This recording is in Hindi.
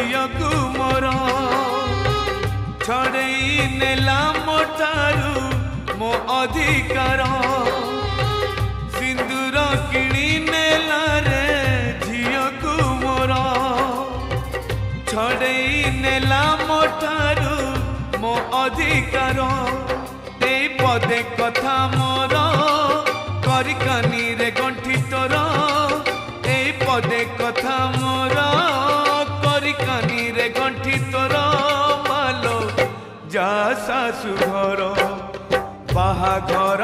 झियो को मोर छड़ई नेला मोठारू मो अधिकार सिंदूर किणी नेला रे झियो को मोर छड़ई नेला मोठारू मो अधिकार ए पदे कथा मोर करिकानी रे गंठी तोर ए पदे कथा मोर करिकानी रे गंठी तोर मालो जा सासु घर बाहा घर